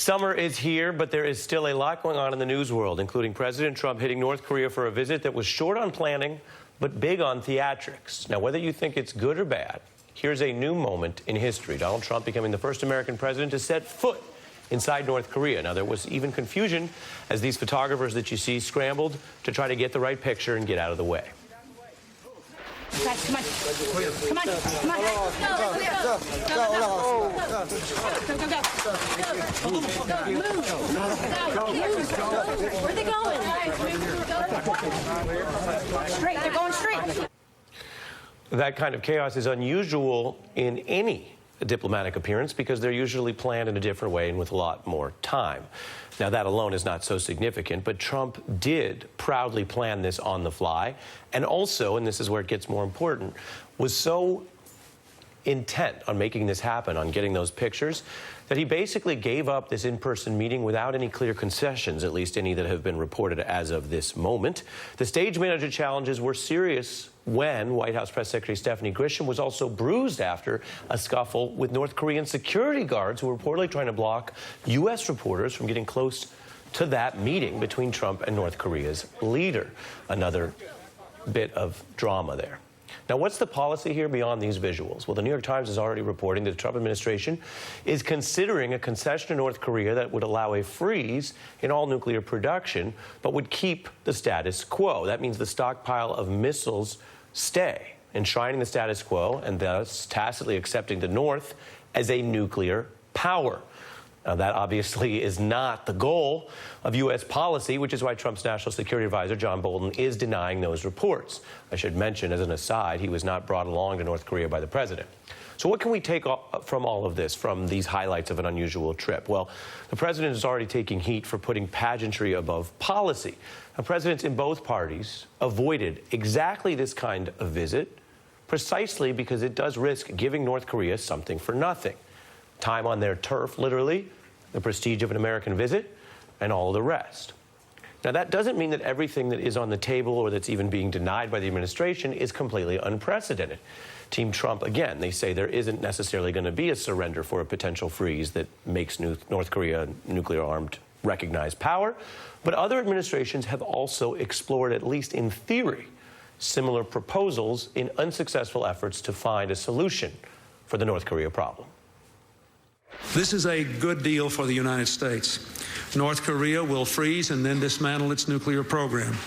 Summer is here, but there is still a lot going on in the news world, including President Trump hitting North Korea for a visit that was short on planning, but big on theatrics. Now, whether you think it's good or bad, here's a new moment in history. Donald Trump becoming the first American president to set foot inside North Korea. Now, there was even confusion as these photographers that you see scrambled to try to get the right picture and get out of the way. Guys, come on. Come on. Come on. Where are they going? Straight. They're going straight. That kind of chaos is unusual in any diplomatic appearance because they're usually planned in a different way and with a lot more time. Now, that alone is not so significant, but Trump did proudly plan this on the fly, and also, and this is where it gets more important, was so intent on making this happen, on getting those pictures, that he basically gave up this in-person meeting without any clear concessions, at least any that have been reported as of this moment. The stage manager challenges were serious when White House Press Secretary Stephanie Grisham was also bruised after a scuffle with North Korean security guards who were reportedly trying to block U.S. reporters from getting close to that meeting between Trump and North Korea's leader. Another bit of drama there. Now, what's the policy here beyond these visuals? Well, the New York Times is already reporting that the Trump administration is considering a concession to North Korea that would allow a freeze in all nuclear production, but would keep the status quo. That means the stockpile of missiles stay, enshrining the status quo and thus tacitly accepting the North as a nuclear power. Now, that obviously is not the goal of U.S. policy, which is why Trump's national security advisor, John Bolton, is denying those reports. I should mention, as an aside, he was not brought along to North Korea by the president. So what can we take from all of this, from these highlights of an unusual trip? Well, the president is already taking heat for putting pageantry above policy. Now, presidents in both parties avoided exactly this kind of visit precisely because it does risk giving North Korea something for nothing. Time on their turf, literally, the prestige of an American visit, and all the rest. Now, that doesn't mean that everything that is on the table or that's even being denied by the administration is completely unprecedented. Team Trump, again, they say there isn't necessarily going to be a surrender for a potential freeze that makes North Korea nuclear-armed recognized power. But other administrations have also explored, at least in theory, similar proposals in unsuccessful efforts to find a solution for the North Korea problem. This is a good deal for the United States. North Korea will freeze and then dismantle its nuclear program.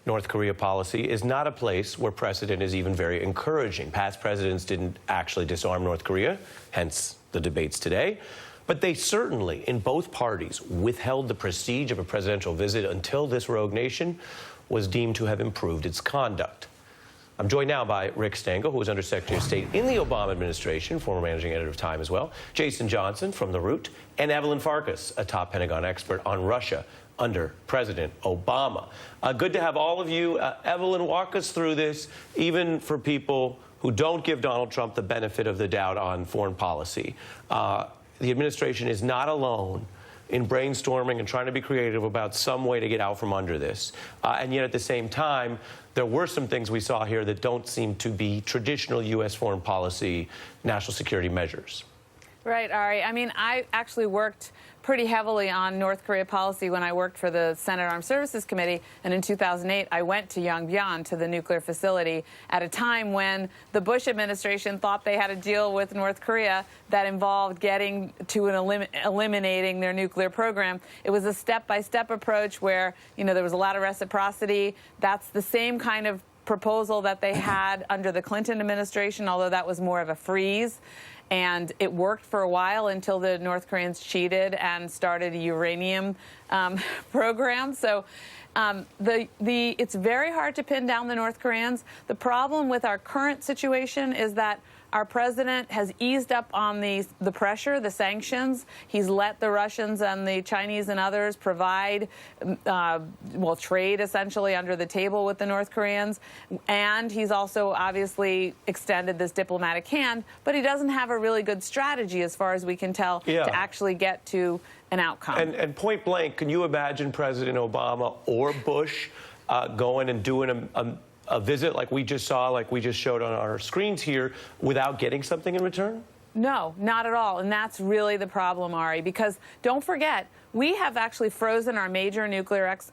North Korea policy is not a place where precedent is even very encouraging. Past presidents didn't actually disarm North Korea, hence the debates today. But they certainly, in both parties, withheld the prestige of a presidential visit until this rogue nation was deemed to have improved its conduct. I'm joined now by Rick Stengel, who was Undersecretary of State in the Obama administration, former managing editor of Time as well, Jason Johnson from The Root, and Evelyn Farkas, a top Pentagon expert on Russia under President Obama. Good to have all of you. Evelyn, walk us through this, even for people who don't give Donald Trump the benefit of the doubt on foreign policy. The administration is not alone in brainstorming and trying to be creative about some way to get out from under this. And yet at the same time, there were some things we saw here that don't seem to be traditional U.S. foreign policy, national security measures. Right, Ari. I mean, I actually worked pretty heavily on North Korea policy when I worked for the Senate Armed Services Committee, and in 2008 I went to Yongbyon, to the nuclear facility, at a time when the Bush administration thought they had a deal with North Korea that involved getting to eliminating their nuclear program. It was a step-by-step approach where, you know, there was a lot of reciprocity. That's the same kind of proposal that they had under the Clinton administration, although that was more of a freeze. And it worked for a while until the North Koreans cheated and started a uranium program. So it's very hard to pin down the North Koreans. The problem with our current situation is that our president has eased up on the pressure, the sanctions. He's let the Russians and the Chinese and others provide, trade essentially under the table with the North Koreans. And he's also obviously extended this diplomatic hand, but he doesn't have a really good strategy, as far as we can tell, to actually get to an outcome. And point blank, can you imagine President Obama or Bush going and doing a visit like we just saw, like we just showed on our screens here, without getting something in return? No, not at all. And that's really the problem, Ari, because don't forget, we have actually frozen our major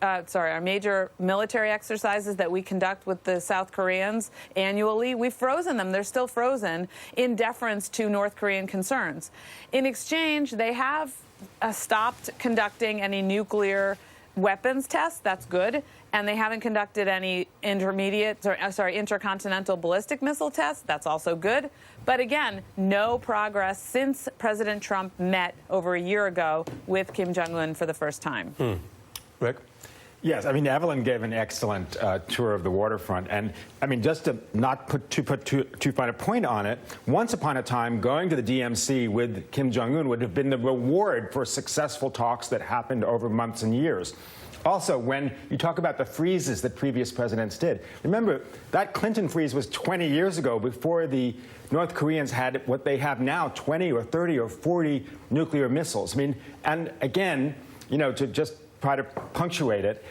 our major military exercises that we conduct with the South Koreans annually. We've frozen them. They're still frozen in deference to North Korean concerns. In exchange, they have stopped conducting any nuclear weapons tests. That's good. And they haven't conducted any intercontinental ballistic missile tests. That's also good. But again, no progress since President Trump met over a year ago with Kim Jong Un for the first time. Rick? Yes, I mean, Evelyn gave an excellent tour of the waterfront. And, I mean, just to not put too fine a point on it, once upon a time, going to the DMZ with Kim Jong Un would have been the reward for successful talks that happened over months and years. Also, when you talk about the freezes that previous presidents did, remember, that Clinton freeze was 20 years ago, before the North Koreans had what they have now, 20 or 30 or 40 nuclear missiles. I mean, and again, you know, to just try to punctuate it,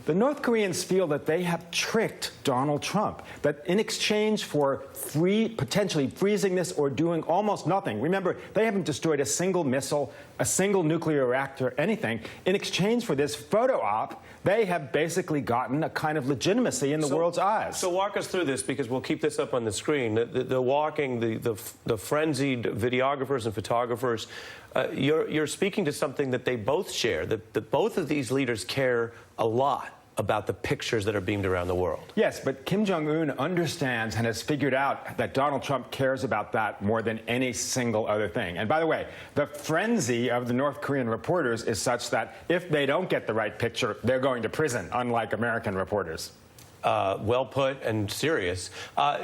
the North Koreans feel that they have tricked Donald Trump, that in exchange for potentially freezing this or doing almost nothing, remember, they haven't destroyed a single missile, a single nuclear reactor, anything. In exchange for this photo op, they have basically gotten a kind of legitimacy in the world's eyes. So walk us through this, because we'll keep this up on the screen. The frenzied videographers and photographers, you're speaking to something that they both share, that both of these leaders care a lot about the pictures that are beamed around the world. Yes, but Kim Jong Un understands and has figured out that Donald Trump cares about that more than any single other thing. And by the way, the frenzy of the North Korean reporters is such that if they don't get the right picture, they're going to prison, unlike American reporters. Well put and serious.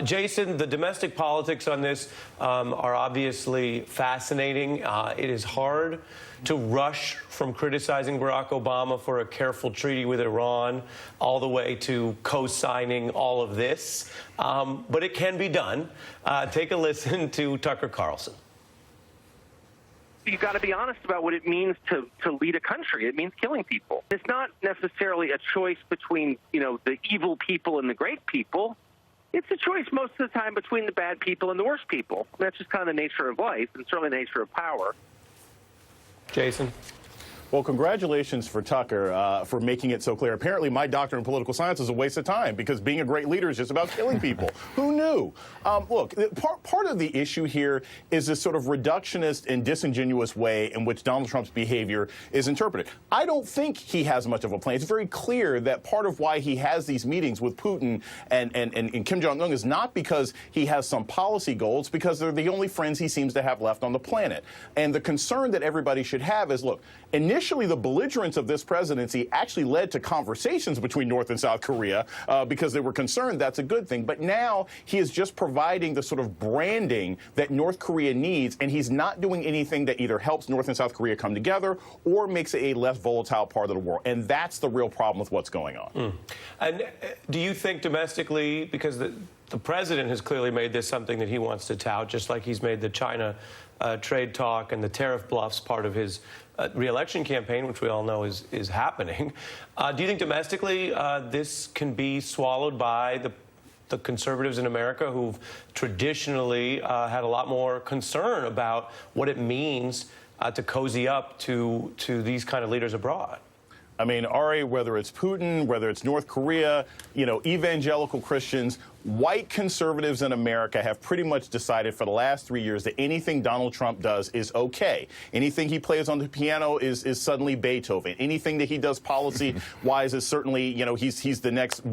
Jason, the domestic politics on this are obviously fascinating. It is hard to rush from criticizing Barack Obama for a careful treaty with Iran all the way to co-signing all of this. But it can be done. Take a listen to Tucker Carlson. You've got to be honest about what it means to lead a country. It means killing people. It's not necessarily a choice between, you know, the evil people and the great people. It's a choice most of the time between the bad people and the worst people. That's just kind of the nature of life, and certainly the nature of power. Jason? Well, congratulations for Tucker for making it so clear. Apparently, my doctorate in political science is a waste of time, because being a great leader is just about killing people. Who knew? Look, part of the issue here is this sort of reductionist and disingenuous way in which Donald Trump's behavior is interpreted. I don't think he has much of a plan. It's very clear that part of why he has these meetings with Putin and Kim Jong Un is not because he has some policy goals, because they're the only friends he seems to have left on the planet. And the concern that everybody should have is, look, initially, the belligerence of this presidency actually led to conversations between North and South Korea because they were concerned. That's a good thing. But now he is just providing the sort of branding that North Korea needs, and he's not doing anything that either helps North and South Korea come together or makes it a less volatile part of the world. And that's the real problem with what's going on. And do you think domestically, because the president has clearly made this something that he wants to tout, just like he's made the China trade talk and the tariff bluffs part of his re-election campaign, which we all know is happening. Do you think domestically this can be swallowed by the conservatives in America, who've traditionally had a lot more concern about what it means to cozy up to these kind of leaders abroad? I mean, Ari, whether it's Putin, whether it's North Korea, you know, evangelical Christians, white conservatives in America have pretty much decided for the last 3 years that anything Donald Trump does is okay. Anything he plays on the piano is suddenly Beethoven. Anything that he does policy-wise is certainly, you know, he's the next,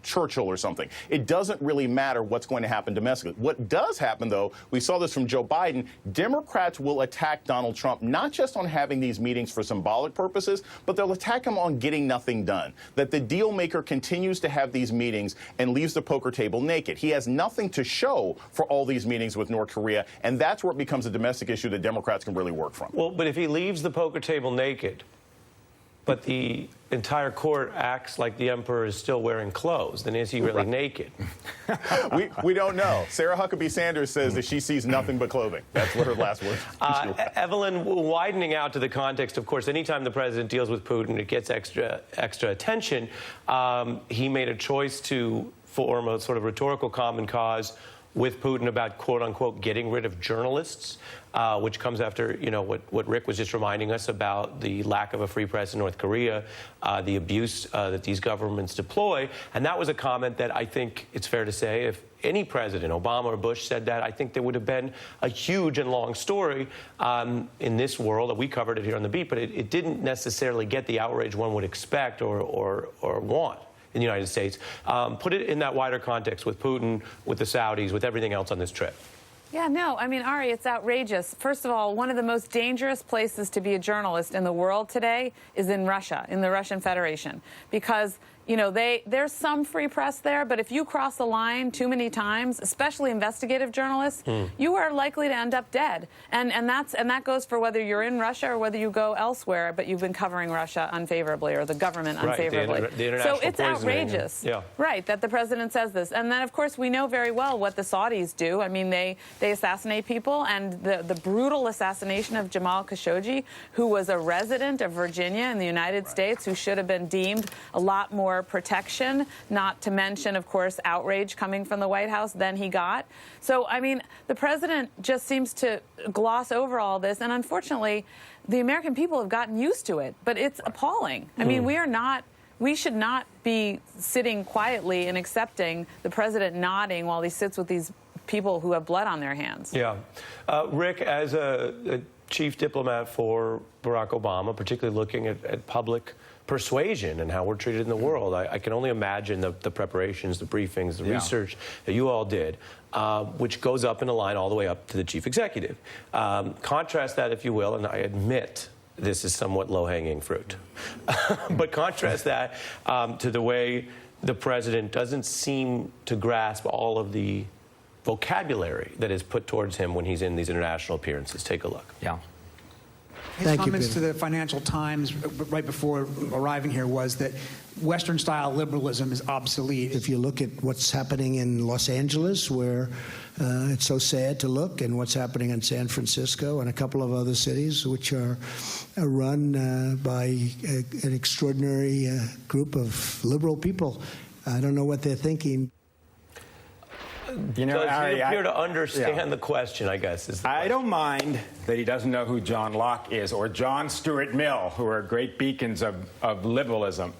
Churchill or something. It doesn't really matter what's going to happen domestically. What does happen, though, we saw this from Joe Biden, Democrats will attack Donald Trump not just on having these meetings for symbolic purposes, but they'll attack him on getting nothing done. That the deal maker continues to have these meetings and leaves the poker table naked. He has nothing to show for all these meetings with North Korea, and that's where it becomes a domestic issue that Democrats can really work from. Well, but if he leaves the poker table naked, but the entire court acts like the emperor is still wearing clothes, then is he really naked? we don't know. Sarah Huckabee Sanders says that she sees nothing but clothing. That's what her last words. Evelyn, widening out to the context, of course, anytime the president deals with Putin, it gets extra attention. He made a choice to form a sort of rhetorical common cause with Putin about, quote unquote, getting rid of journalists, which comes after, what Rick was just reminding us about the lack of a free press in North Korea, the abuse that these governments deploy. And that was a comment that I think it's fair to say, if any president, Obama or Bush, said that, I think there would have been a huge and long story in this world. We covered it here on the beat, but it didn't necessarily get the outrage one would expect or want in the United States. Put it in that wider context with Putin, with the Saudis, with everything else on this trip. Yeah, no, I mean, Ari, it's outrageous. First of all, one of the most dangerous places to be a journalist in the world today is in Russia, in the Russian Federation, because there's some free press there, but if you cross the line too many times, especially investigative journalists, you are likely to end up dead. And that goes for whether you're in Russia or whether you go elsewhere, but you've been covering Russia unfavorably or the government unfavorably. Right, the international so it's outrageous, right, that the president says this. And then, of course, we know very well what the Saudis do. I mean, they assassinate people, and the brutal assassination of Jamal Khashoggi, who was a resident of Virginia in the United States, who should have been deemed a lot more protection, not to mention, of course, outrage coming from the White House than he got. So, I mean, the president just seems to gloss over all this, and unfortunately, the American people have gotten used to it, but it's appalling. I mean, we should not be sitting quietly and accepting the president nodding while he sits with these people who have blood on their hands. Yeah. Rick, as a chief diplomat for Barack Obama, particularly looking at public persuasion and how we're treated in the world, I can only imagine the preparations, the briefings, the research that you all did, which goes up in a line all the way up to the chief executive. Contrast that, if you will, and I admit this is somewhat low-hanging fruit, but contrast that to the way the president doesn't seem to grasp all of the vocabulary that is put towards him when he's in these international appearances. Take a look. Yeah. His comments to the Financial Times right before arriving here was that Western-style liberalism is obsolete. If you look at what's happening in Los Angeles, where it's so sad to look, and what's happening in San Francisco and a couple of other cities, which are run by an extraordinary group of liberal people, I don't know what they're thinking. Ari, you appear to understand the question, I guess. Is I don't mind that he doesn't know who John Locke is or John Stuart Mill, who are great beacons of liberalism.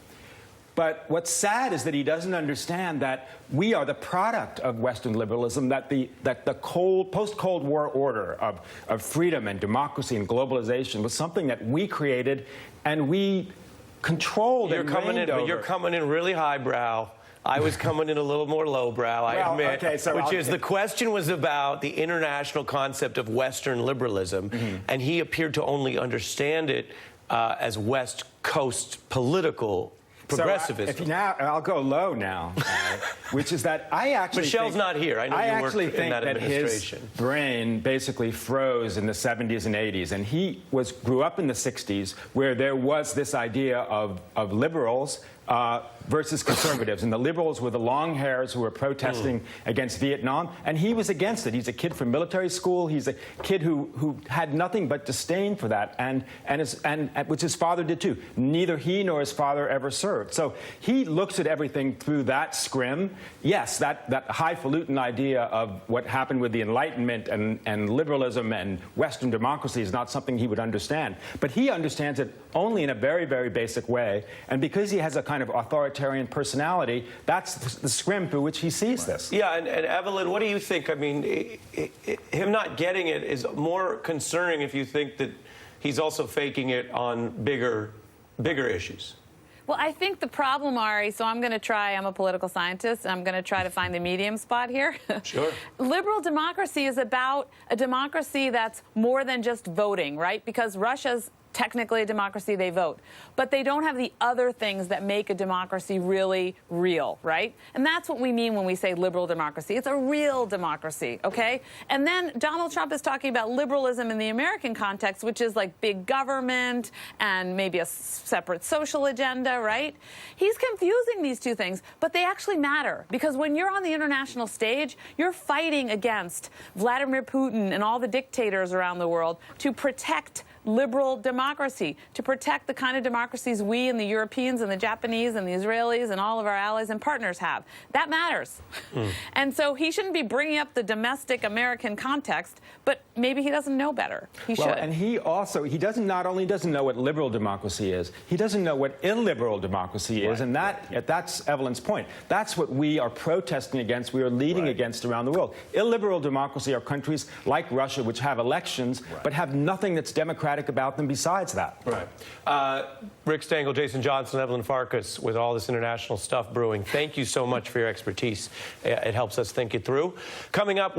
But what's sad is that he doesn't understand that we are the product of Western liberalism, that the post-Cold War order of freedom and democracy and globalization was something that we created and we controlled and reigned over. But you're coming in really highbrow. I was coming in a little more lowbrow, I admit, the question was about the international concept of Western liberalism, and he appeared to only understand it as West Coast political progressivism. I'll go low now, which is that I actually Michelle's not here. I know you work in that his administration. brain basically froze in the 70s and 80s, and he grew up in the 60s where there was this idea of liberals versus conservatives. And the liberals were the long hairs who were protesting against Vietnam, and he was against it. He's a kid from military school. He's a kid who had nothing but disdain for that, and which his father did too. Neither he nor his father ever served. So he looks at everything through that scrim. Yes, that highfalutin idea of what happened with the Enlightenment and liberalism and Western democracy is not something he would understand. But he understands it only in a very, very basic way. And because he has a kind of authoritarian personality, that's the scrim through which he sees this. Yeah, and Evelyn, what do you think? I mean, him not getting it is more concerning if you think that he's also faking it on bigger issues. Well, I think the problem, Ari, so I'm a political scientist, and I'm going to try to find the medium spot here. Sure. Liberal democracy is about a democracy that's more than just voting, right? Because Russia's technically a democracy, they vote. But they don't have the other things that make a democracy really real, right? And that's what we mean when we say liberal democracy. It's a real democracy, okay? And then Donald Trump is talking about liberalism in the American context, which is like big government and maybe a separate social agenda, right? He's confusing these two things, but they actually matter. Because when you're on the international stage, you're fighting against Vladimir Putin and all the dictators around the world to protect liberal democracy. democracy, to protect the kind of democracies we and the Europeans and the Japanese and the Israelis and all of our allies and partners have. That matters. And so he shouldn't be bringing up the domestic American context, but maybe he doesn't know better. He should. And he not only doesn't know what liberal democracy is, he doesn't know what illiberal democracy is, and that's Evelyn's point. That's what we are protesting against, we are leading against around the world. Illiberal democracy are countries like Russia, which have elections, but have nothing that's democratic about them besides that. Rick Stengel, Jason Johnson, Evelyn Farkas, with all this international stuff brewing, thank you so much for your expertise. It helps us think it through. Coming up,